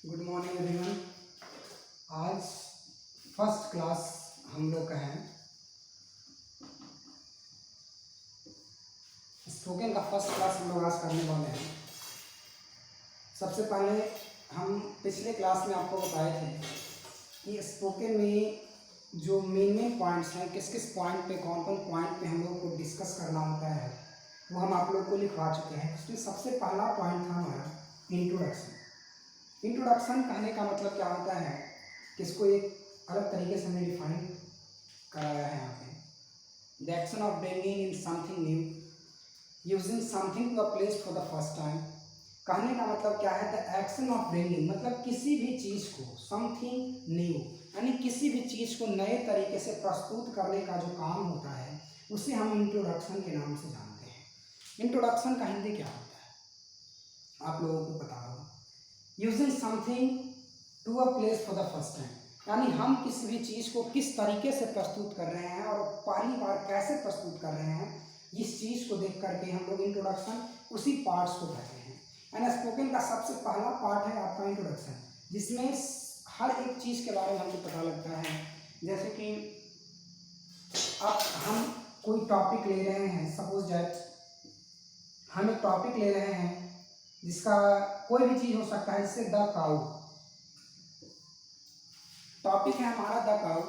Good morning everyone. आज first class हम लोग का है, स्पोकन का फर्स्ट क्लास हम लोग आज करने वाले हैं। सबसे पहले हम पिछले क्लास में आपको बताए थे कि स्पोकन में जो मेन पॉइंट्स हैं, किस किस पॉइंट पे, कौन कौन पॉइंट पे हम लोग को डिस्कस करना होता है, वो हम आप लोग को लिखवा चुके हैं। उसमें सबसे पहला पॉइंट था हमारा इंट्रोडक्शन। इंट्रोडक्शन कहने का मतलब क्या होता है कि इसको एक अलग तरीके से हमने डिफाइन कराया है यहाँ पे। The action of bringing in something new, using something to a place for the first time. कहने का मतलब क्या है? द एक्शन ऑफ ब्रिंगिंग मतलब किसी भी चीज़ को, समथिंग न्यू यानी किसी भी चीज़ को नए तरीके से प्रस्तुत करने का जो काम होता है उसे हम इंट्रोडक्शन के नाम से जानते हैं। इंट्रोडक्शन का हिंदी क्या होता है आप लोगों को पता होगा। Using something to a place for the first time यानी हम किसी भी चीज़ को किस तरीके से प्रस्तुत कर रहे हैं और पहली बार कैसे प्रस्तुत कर रहे हैं, इस चीज़ को देख करके हम लोग इंट्रोडक्शन उसी पार्ट्स को कहते हैं। यानी स्पोकन का सबसे पहला पार्ट है आपका इंट्रोडक्शन, जिसमें हर एक चीज़ के बारे में हमको पता लगता है। जैसे कि अब हम कोई टॉपिक ले रहे हैं, सपोज दैट हम एक टॉपिक ले रहे हैं जिसका कोई भी चीज़ हो सकता है, जैसे द काउ टॉपिक है हमारा, द काउ,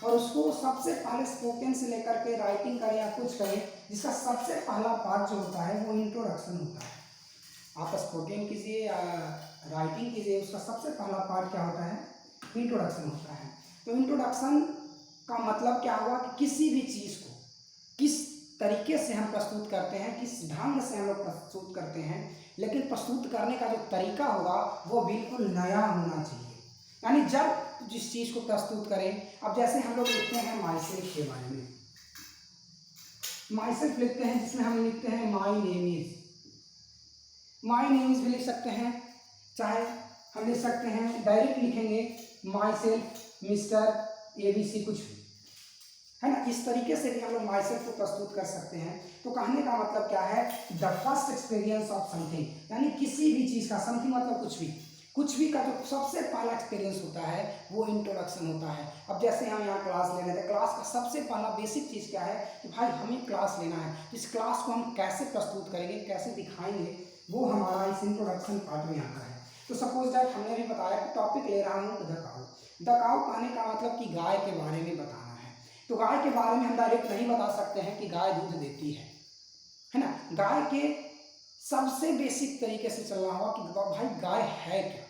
और उसको सबसे पहले स्पोकन से लेकर के राइटिंग करें या कुछ करें, जिसका सबसे पहला पार्ट जो होता है वो इंट्रोडक्शन होता है। आप स्पोकन कीजिए या राइटिंग कीजिए, उसका सबसे पहला पार्ट क्या होता है? इंट्रोडक्शन होता है। तो इंट्रोडक्शन का मतलब क्या हुआ कि किसी भी चीज़ को किस तरीके से हम प्रस्तुत करते हैं, किस ढंग से हम लोग प्रस्तुत करते हैं, लेकिन प्रस्तुत करने का जो तरीका होगा वो बिल्कुल नया होना चाहिए। यानी जब जिस चीज़ को प्रस्तुत करें, अब जैसे हम लोग लिखते हैं माई सेल्फ के बारे में, माई सेल्फ लिखते हैं जिसमें हम लिखते हैं my name is, my name is भी लिख सकते हैं, चाहे हम लिख सकते हैं डायरेक्ट लिखेंगे माई सेल्फ मिस्टर ABC कुछ भी, है ना। इस तरीके से भी हम लोग माई सेल्फ को प्रस्तुत कर सकते हैं। तो कहने का मतलब क्या है? The first experience of something, यानी किसी भी चीज़ का, समथिंग मतलब कुछ भी का जो सबसे पहला एक्सपीरियंस होता है वो इंट्रोडक्शन होता है। अब जैसे हम यहाँ क्लास ले रहे थे, क्लास का सबसे पहला बेसिक चीज़ क्या है कि भाई हमें क्लास लेना है, तो इस क्लास को हम कैसे प्रस्तुत करेंगे, कैसे दिखाएंगे, वो हमारा इस इंट्रोडक्शन पार्ट में आता है। तो सपोज दैट हमने भी बताया कि टॉपिक ले रहा हूँ द काउ। द काउ कहने का मतलब कि गाय के बारे में बताना है। तो गाय के बारे में हम डायरेक्ट नहीं बता सकते हैं कि गाय दूध देती है ना। गाय के सबसे बेसिक तरीके से चलना होगा कि भाई गाय है क्या,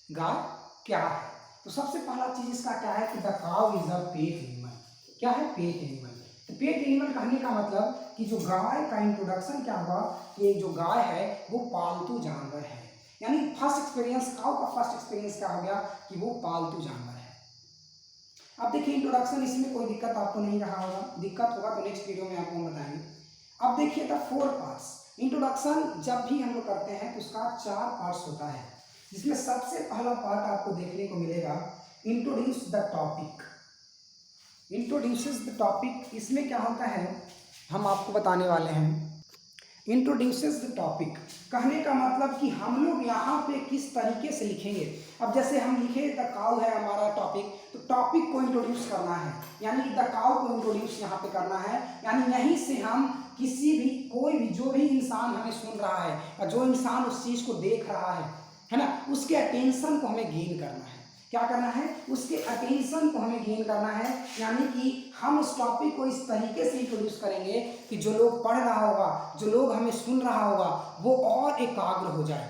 गाय क्या है। तो सबसे पहला चीज इसका क्या है कि the cow is a pet animal. क्या है? Pet animal. तो पेट एनिमल कहने का मतलब कि जो गाय का इंट्रोडक्शन क्या हुआ कि जो गाय है वो पालतू जानवर है। यानी फर्स्ट एक्सपीरियंस, काउ का फर्स्ट एक्सपीरियंस क्या हो गया कि वो पालतू जानवर है। अब देखिए इंट्रोडक्शन, इसमें कोई दिक्कत आपको नहीं रहा होगा, दिक्कत होगा तो नेक्स्ट वीडियो में आपको हम बताएंगे। अब देखिए द 4 पार्ट्स। इंट्रोडक्शन जब भी हम लोग करते हैं तो उसका 4 पार्ट्स होता है, जिसमें सबसे पहला पार्ट आपको देखने को मिलेगा introduce the topic. Introduces the topic, इसमें क्या होता है हम आपको बताने वाले हैं। इंट्रोड्यूसेस द टॉपिक कहने का मतलब कि हम लोग यहाँ पे किस तरीके से लिखेंगे। अब जैसे हम लिखे द काउ है हमारा टॉपिक, तो टॉपिक को इंट्रोड्यूस करना है, यानी द काउ को इंट्रोड्यूस यहाँ पे करना है। यानी यहीं से हम किसी भी, कोई भी, जो भी इंसान हमें सुन रहा है या जो इंसान उस चीज़ को देख रहा है ना, उसके अटेंशन को हमें गेन करना है। क्या करना है? उसके अटेंशन को हमें गेन करना है। यानी कि हम उस टॉपिक को इस तरीके से इंट्रोड्यूस करेंगे कि जो लोग पढ़ रहा होगा, जो लोग हमें सुन रहा होगा, वो और एकाग्र हो जाए,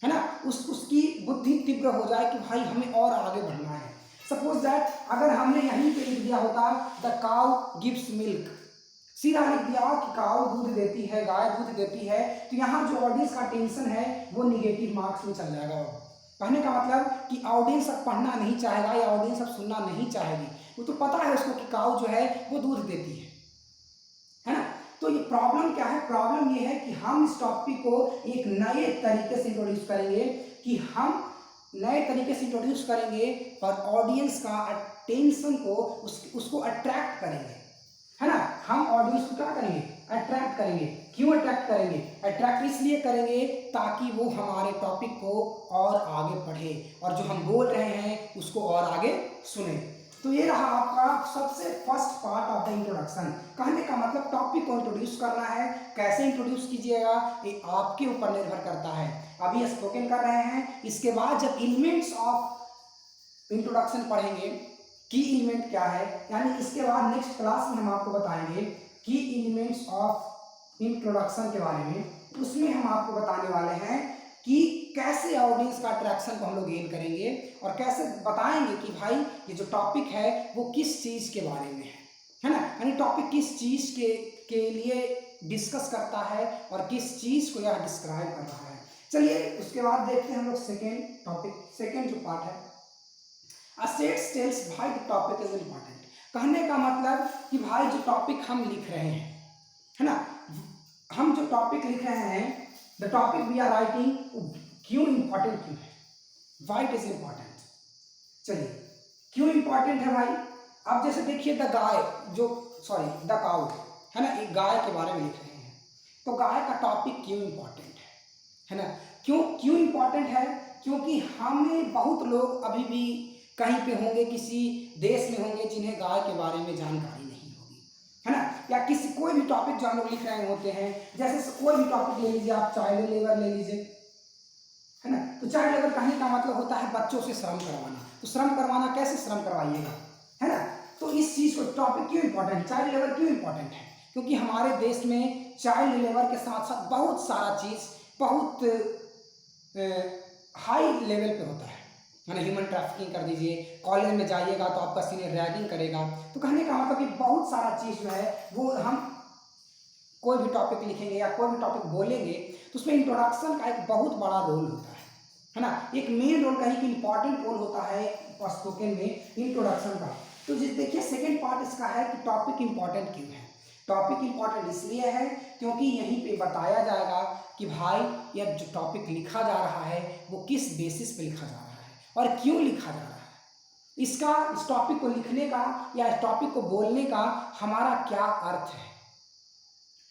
है ना, उसकी बुद्धि तीव्र हो जाए कि भाई हमें और आगे बढ़ना है। सपोज दैट अगर हमने यहीं पे लिख दिया होता द काउ गिव्स मिल्क, सीधा लिख दिया कि काउ दूध देती है, गाय दूध देती है, तो यहाँ जो ऑडियंस का टेंशन है वो निगेटिव मार्क्स में चल जाएगा। कहने का मतलब कि ऑडियंस अब पढ़ना नहीं चाहेगा या ऑडियंस अब सुनना नहीं चाहेगी, वो तो पता है उसको कि काउ जो है वो दूध देती है ना। तो ये प्रॉब्लम क्या है? प्रॉब्लम ये है कि हम इस टॉपिक को एक नए तरीके से इंट्रोड्यूस करेंगे, कि हम नए तरीके से इंट्रोड्यूस करेंगे और ऑडियंस का अटेंशन को उसको अट्रैक्ट करेंगे, है ना। हम ऑडियंस को क्या करेंगे, अट्रैक्ट करेंगे। क्यों अट्रैक्ट करेंगे, अट्रैक्ट इसलिए करेंगे ताकि वो हमारे टॉपिक को और आगे पढ़े और जो हम बोल रहे हैं उसको और आगे सुने। तो ये रहा आपका सबसे first part of the introduction. कहने का मतलब टॉपिक को इंट्रोड्यूस करना है, कैसे इंट्रोड्यूस कीजिएगा ये आपके ऊपर निर्भर करता है। अभी स्पोकन कर रहे हैं, इसके बाद जब एलिमेंट्स ऑफ इंट्रोडक्शन पढ़ेंगे, की एलिमेंट क्या है, यानी इसके बाद नेक्स्ट क्लास में हम आपको बताएंगे की एलिमेंट्स ऑफ इंट्रोडक्शन के बारे में। उसमें हम आपको बताने वाले हैं कि कैसे ऑडियंस का अट्रैक्शन को हम लोग गेन करेंगे और कैसे बताएंगे कि भाई ये जो टॉपिक है वो किस चीज़ के बारे में है ना, यानी टॉपिक किस चीज़ के लिए डिस्कस करता है और किस चीज़ को यह डिस्क्राइब कर रहा है। चलिए उसके बाद देखते हैं हम लोग सेकेंड टॉपिक, सेकेंड जो पार्ट है, स्टेट्स टेल्स भाई द टॉपिक इज इम्पॉर्टेंट। कहने का मतलब कि भाई जो टॉपिक हम लिख रहे हैं, है ना, हम जो टॉपिक लिख रहे हैं, the topic we are writing, क्यों इंपॉर्टेंट क्यों है, वाई इट इज इंपॉर्टेंट। चलिए क्यों इंपॉर्टेंट है भाई, अब जैसे देखिए द गाय जो द काउ है ना, एक गाय के बारे में लिख रहे हैं, तो गाय का टॉपिक क्यों इंपॉर्टेंट है ना, क्यों इंपॉर्टेंट है, क्योंकि हमें बहुत लोग अभी भी कहीं पे होंगे, किसी देश में होंगे जिन्हें गाय के बारे में जानकारी नहीं होगी, है ना, या किसी कोई भी टॉपिक जो हम लोग लिख रहे होते हैं, जैसे कोई भी टॉपिक ले लीजिए आप, चाइल्ड लेबर ले लीजिए, है ना, तो चाइल्ड लेबर कहने का मतलब होता है बच्चों से श्रम करवाना। तो श्रम करवाना, कैसे श्रम करवाइएगा, है ना, तो इस चीज़ को टॉपिक क्यों इंपॉर्टेंट, चाइल्ड लेबर क्यों इंपॉर्टेंट है, क्योंकि हमारे देश में चाइल्ड लेबर के साथ साथ बहुत सारा चीज़ बहुत हाई लेवल पे होता है ना, ह्यूमन ट्रैफिकिंग कर दीजिए, कॉलेज में जाइएगा तो आपका सीनियर रैगिंग करेगा। तो कहने का मतलब कि बहुत सारा चीज़ जो है वो हम कोई भी टॉपिक लिखेंगे या कोई भी टॉपिक बोलेंगे तो उसमें इंट्रोडक्शन का एक बहुत बड़ा रोल होता है ना, एक मेन रोल कहीं कि इंपॉर्टेंट रोल होता है स्पोकन में इंट्रोडक्शन का। तो देखिए सेकेंड पार्ट इसका है कि टॉपिक इंपॉर्टेंट क्यों है। टॉपिक इंपॉर्टेंट इसलिए है क्योंकि यहीं पे बताया जाएगा कि भाई यह जो टॉपिक लिखा जा रहा है वो किस बेसिस पे लिखा जा रहा है और क्यों लिखा जा रहा है, इसका इस टॉपिक को लिखने का या इस टॉपिक को बोलने का हमारा क्या अर्थ है।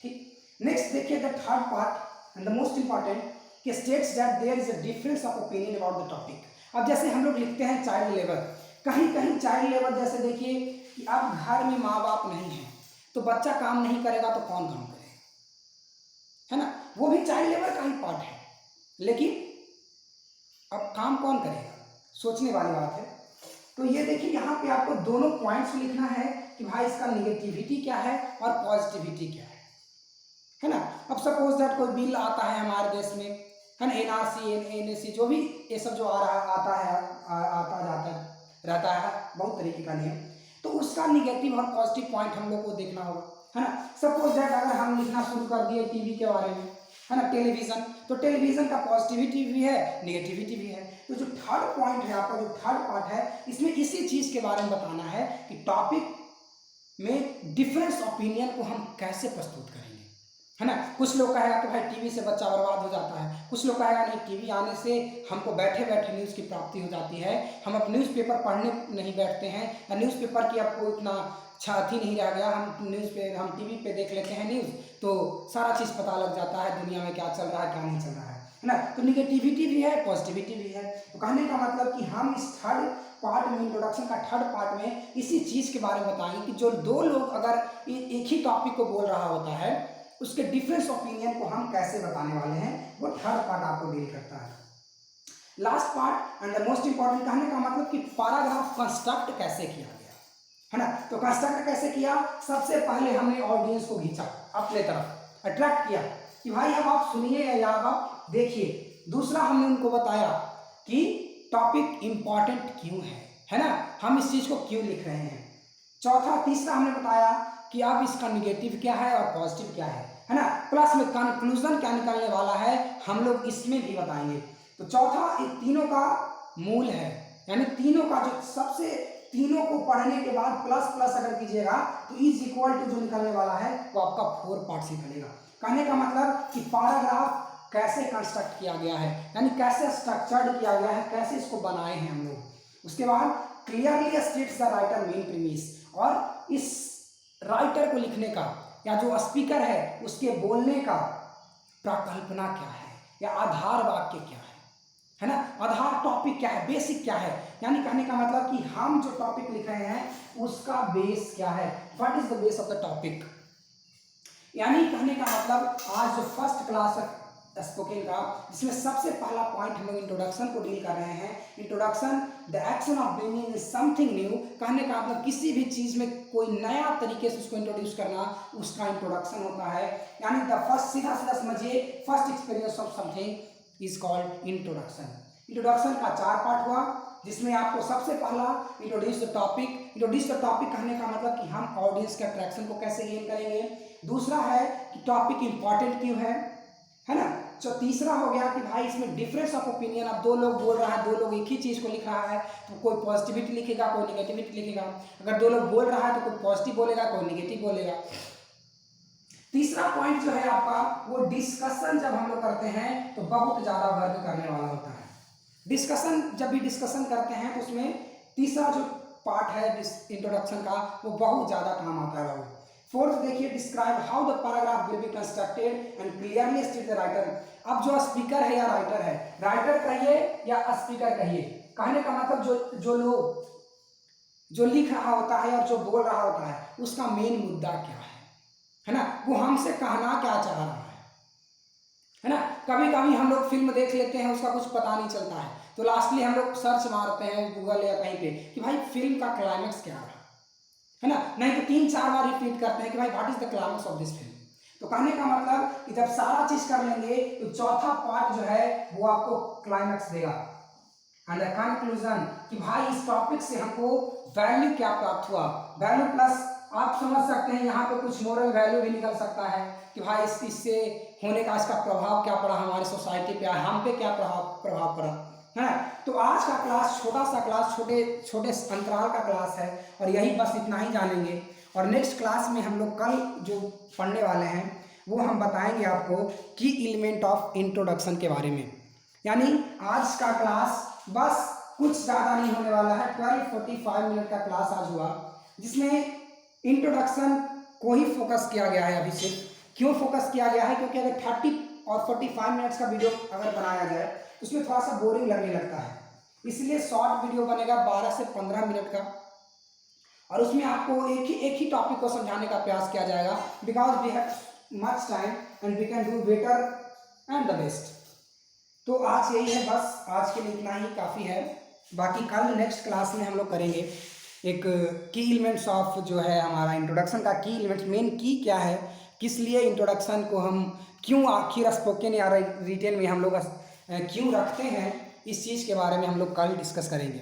ठीक, नेक्स्ट देखिए the third part and the most important कि states that there is a difference of opinion about the topic. अब जैसे हम लोग लिखते हैं चाइल्ड लेबर, कहीं कहीं चाइल्ड लेबर जैसे देखिए कि अब घर में माँ बाप नहीं है तो बच्चा काम नहीं करेगा तो कौन काम करेगा, है ना, वो भी चाइल्ड लेबर का ही पार्ट है, लेकिन अब काम कौन करेगा, सोचने वाली बात है। तो ये देखिए यहाँ पे आपको दोनों पॉइंट्स लिखना है कि भाई इसका निगेटिविटी क्या है और पॉजिटिविटी क्या है ना। अब सपोज दैट कोई बिल आता है हमारे देश में, है ना, एनआरसी एनएसी जो भी ये सब जो आ रहा आता है आता जाता रहता है, बहुत तरीके का नियम, तो उसका निगेटिव और पॉजिटिव पॉइंट हम लोग को देखना होगा, है ना। सपोज दैट अगर हम लिखना शुरू कर दिए टीवी के बारे में, है ना, टेलीविजन, तो टेलीविजन का पॉजिटिविटी भी है निगेटिविटी भी है। तो जो थर्ड पॉइंट है आपका, जो थर्ड पार्ट है, इसमें इसी चीज़ के बारे में बताना है कि टॉपिक में डिफरेंस ओपिनियन को हम कैसे प्रस्तुत करेंगे, है ना। कुछ लोग कहेगा कि भाई टीवी से बच्चा बर्बाद हो जाता है, कुछ लोग कहेगा नहीं टीवी आने से हमको बैठे बैठे न्यूज़ की प्राप्ति हो जाती है, हम अब न्यूज़पेपर पढ़ने नहीं बैठते हैं या न्यूज़पेपर की आपको इतना छाती नहीं रह गया, हम टीवी पे देख लेते हैं न्यूज़, तो सारा चीज़ पता लग जाता है दुनिया में क्या चल रहा है क्या नहीं चल रहा है ना। तो निगेटिविटी भी है पॉजिटिविटी भी है। तो कहने का मतलब कि हम इस थर्ड पार्ट में, इंट्रोडक्शन का थर्ड पार्ट में इसी चीज़ के बारे में बताएंगे कि जो दो लोग अगर एक ही टॉपिक को बोल रहा होता है उसके डिफरेंस ओपिनियन को हम कैसे बताने वाले हैं, वो थर्ड पार्ट आपको डील करता है। Last part and the most important, कहने का मतलब कि पैराग्राफ कंस्ट्रक्ट कैसे किया गया, है ना। तो कंस्ट्रक्ट कैसे किया, सबसे पहले हमने ऑडियंस को खींचा अपने तरफ, अट्रैक्ट किया कि भाई अब आप सुनिए या अब आप देखिए। दूसरा हमने उनको बताया कि टॉपिक इंपॉर्टेंट क्यों है ना, हम इस चीज़ को क्यों लिख रहे हैं। तीसरा हमने बताया कि अब इसका निगेटिव क्या है और पॉजिटिव क्या है ना, प्लस में कंक्लूजन क्या निकलने वाला है हम लोग इसमें भी बताएंगे। तो चौथा इन तीनों का मूल है, यानी तीनों का जो सबसे, तीनों को पढ़ने के बाद प्लस प्लस अगर कीजिएगा तो इज इक्वल टू जो निकलने वाला है वो आपका 4 पार्ट निकलेगा। कहने का मतलब कि पैराग्राफ कैसे कंस्ट्रक्ट किया गया है, यानी कैसे स्ट्रक्चर्ड किया गया है, कैसे इसको बनाए हैं हम लोग। उसके बाद clearly states the writer main premise, और इस राइटर को लिखने का या जो स्पीकर है उसके बोलने का प्रकल्पना क्या है या आधार वाक्य क्या है ना, आधार टॉपिक क्या है, बेसिक क्या है, यानी कहने का मतलब कि हम जो टॉपिक लिख रहे हैं उसका बेस क्या है, what is the base of the topic. यानी कहने का मतलब आज जो फर्स्ट क्लास है स्पोकन का, जिसमें सबसे पहला पॉइंट हम लोग इंट्रोडक्शन को डील कर रहे हैं। Introduction the action of bringing something new, कहने का मतलब किसी भी चीज में कोई नया तरीके से उसको इंट्रोड्यूस करना, उसका इंट्रोडक्शन होता है। यानी द फर्स्ट, सीधा सीधा समझिए, first experience of something is called introduction. Introduction का 4 पार्ट हुआ, जिसमें आपको सबसे पहला introduce the topic. Introduce the topic कहने का मतलब कि हम ऑडियंस के अट्रैक्शन को कैसे गेन करेंगे। दूसरा है कि टॉपिक इंपॉर्टेंट क्यों है ना। तो तीसरा हो गया कि भाई इसमें डिफरेंस ऑफ ओपिनियन, अब दो लोग बोल रहा है, दो लोग एक ही चीज को लिख रहा है, तो कोई पॉजिटिविटी लिखेगा, कोई नेगेटिविटी लिखेगा। अगर दो लोग बोल रहा है तो कोई पॉजिटिव बोलेगा, कोई नेगेटिव बोलेगा। तीसरा पॉइंट जो है आपका वो डिस्कशन, जब हम लोग करते हैं तो बहुत ज्यादा वर्क करने वाला होता है। डिस्कशन, जब भी डिस्कशन करते हैं तो उसमें तीसरा जो पार्ट है इंट्रोडक्शन का वो बहुत ज्यादा काम आता है। फोर्थ देखिए, describe how the paragraph will be constructed and clearly state the writer. अब जो स्पीकर है या राइटर है, राइटर कहिए या स्पीकर कहिए, कहने का मतलब जो लोग जो लिख रहा होता है और जो बोल रहा होता है उसका मेन मुद्दा क्या है ना, वो हमसे कहना क्या चाह रहा है ना। कभी कभी हम लोग फिल्म देख लेते हैं, उसका कुछ पता नहीं चलता है, तो लास्टली हम लोग सर्च मारते हैं गूगल या कहीं पे कि भाई फिल्म का क्लाइमेक्स क्या रहा है ना, नहीं तो 3-4 बार रिपीट करते हैं कि भाई what is the climax of this film. तो कहने का मतलब कि जब सारा चीज कर लेंगे तो चौथा पार्ट जो है वो आपको क्लाइमेक्स देगा एंड द कंक्लूजन, कि भाई इस टॉपिक से हमको वैल्यू क्या प्राप्त हुआ। वैल्यू प्लस आप समझ सकते हैं यहाँ पे कुछ मोरल वैल्यू भी निकल सकता है कि भाई इससे होने का इसका प्रभाव क्या पड़ा हमारी सोसाइटी पे, हम पे क्या प्रभाव पड़ा है। तो आज का क्लास छोटा सा क्लास, छोटे अंतराल का क्लास है और यही बस इतना ही जानेंगे। और नेक्स्ट क्लास में हम लोग कल जो पढ़ने वाले हैं वो हम बताएंगे आपको की एलिमेंट ऑफ इंट्रोडक्शन के बारे में। यानी आज का क्लास बस कुछ ज़्यादा नहीं होने वाला है, 12:45 मिनट का क्लास आज हुआ, जिसमें इंट्रोडक्शन को ही फोकस किया गया है। अभी से क्यों फोकस किया गया है, क्योंकि अगर 30 और 45 मिनट्स का वीडियो अगर बनाया जाए तो उसमें थोड़ा सा बोरिंग लगने लगता है, इसलिए शॉर्ट वीडियो बनेगा 12 से 15 मिनट का, और उसमें आपको एक ही टॉपिक को समझाने का प्रयास किया जाएगा, because we have much time and we can do better and the best. तो आज यही है, बस आज के लिए इतना ही काफ़ी है। बाकी कल नेक्स्ट क्लास में हम लोग करेंगे एक की एलिमेंट्स ऑफ जो है हमारा इंट्रोडक्शन का की एलिमेंट्स, मेन की क्या है, किस लिए इंट्रोडक्शन को हम क्यों आखिर स्पोकन या रिटेन में हम लोग क्यों रखते हैं, इस चीज़ के बारे में हम लोग कल डिस्कस करेंगे।